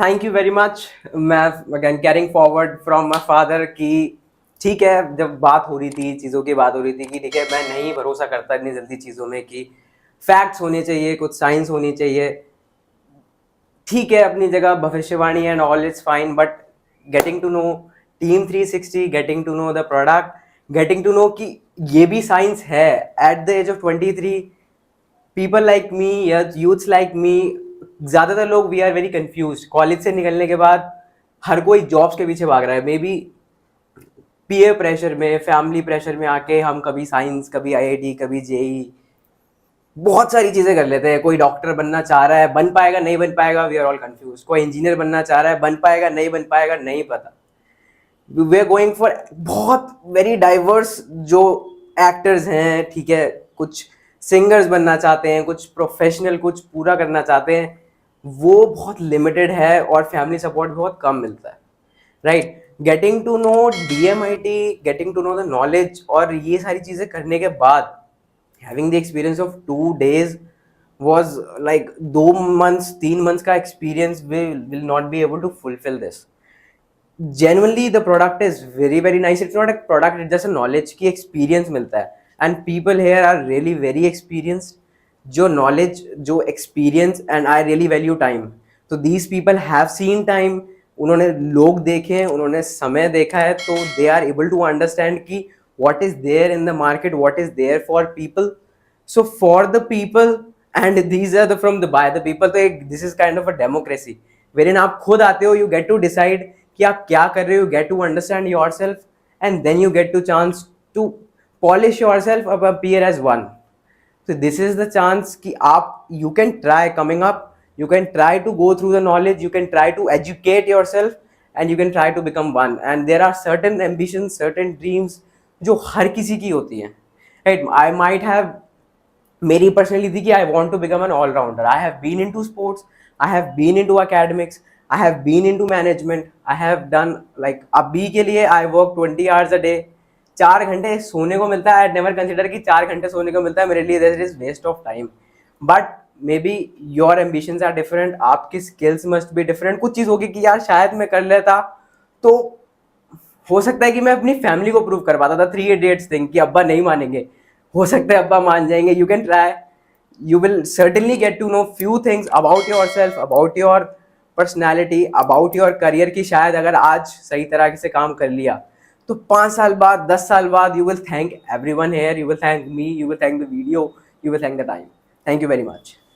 Thank you very much. मैं again carrying forward from my father कि ठीक है, जब बात हो रही थी, चीज़ों की बात हो रही थी कि ठीक है, मैं नहीं भरोसा करता इतनी जल्दी चीज़ों में, कि फैक्ट्स होने चाहिए, कुछ साइंस होनी चाहिए। ठीक है, अपनी जगह भविष्यवाणी and all is fine, but getting to know team 360, getting to know the product, getting to know कि ये भी साइंस है at the age of 23। People like me या यूथ्स लाइक मी, ज़्यादातर लोग we are very confuse. College से निकलने के बाद हर कोई जॉब्स के पीछे भाग रहा है। मे बी पीयर प्रेशर में, फैमिली प्रेशर में आके हम कभी साइंस, कभी आईआईटी, कभी जेई, बहुत सारी चीज़ें कर लेते हैं। कोई डॉक्टर बनना चाह रहा है, बन पाएगा नहीं बन पाएगा, वी आर ऑल कंफ्यूज। कोई इंजीनियर बनना चाह रहा है, बन पाएगा नहीं बन पाएगा, नहीं पता। वी आर गोइंग फॉर बहुत वेरी डाइवर्स जो एक्टर्स हैं, ठीक है, कुछ सिंगर्स बनना चाहते हैं, कुछ प्रोफेशनल कुछ पूरा करना चाहते हैं, वो बहुत लिमिटेड है और फैमिली सपोर्ट बहुत कम मिलता है, right. Getting to know DMIT, getting to know the knowledge, और ये सारी चीज़ें करने के बाद having the experience of 2 days was like 2 months, 3 months का experience will not be able to fulfill this. Genuinely the product is very nice. It's not a product, it's just a knowledge की experience मिलता है, and people here are really very experienced. जो knowledge, जो experience, and I really value time. तो these people have seen time, उन्होंने लोग देखे हैं, उन्होंने समय देखा है, तो they are able to understand कि what is there in the market, what is there for people. So for the people, and these are the from the by the people, तो एक this is kind of a democracy wherein आप खुद आते हो, you get to decide कि आप क्या कर रहे हो, get to understand yourself, and then you get to chance to polish yourself up, appear as one. So this is the chance कि आप you can try coming up, you can try to go through the knowledge, you can try to educate yourself, and you can try to become one. And there are certain ambitions, certain dreams जो हर किसी की होती हैं, right? I might have, मेरी personally थी कि I want to become an allrounder. I have been into sports, I have been into academics, I have been into management, I have done like अभी के लिए I work 20 hours a day। 4 घंटे सोने को मिलता है। I never consider कि 4 घंटे सोने को मिलता है मेरे लिए that is waste of time. But maybe your ambitions are different, आपकी स्किल्स मस्ट बी डिफरेंट। कुछ चीज़ होगी कि यार शायद मैं कर लेता तो हो सकता है कि मैं अपनी फैमिली को प्रूव कर पाता था। 3 idiots थिंग कि अब्बा नहीं मानेंगे, हो सकता है अब्बा मान जाएंगे। You can try, you will certainly get to know few things about yourself, about your personality, about your career कि शायद अगर आज सही तरह से काम कर लिया तो 5 साल बाद, 10 साल बाद you will thank everyone here, you will thank me, you will thank the video, you will thank the time. Thank you very much.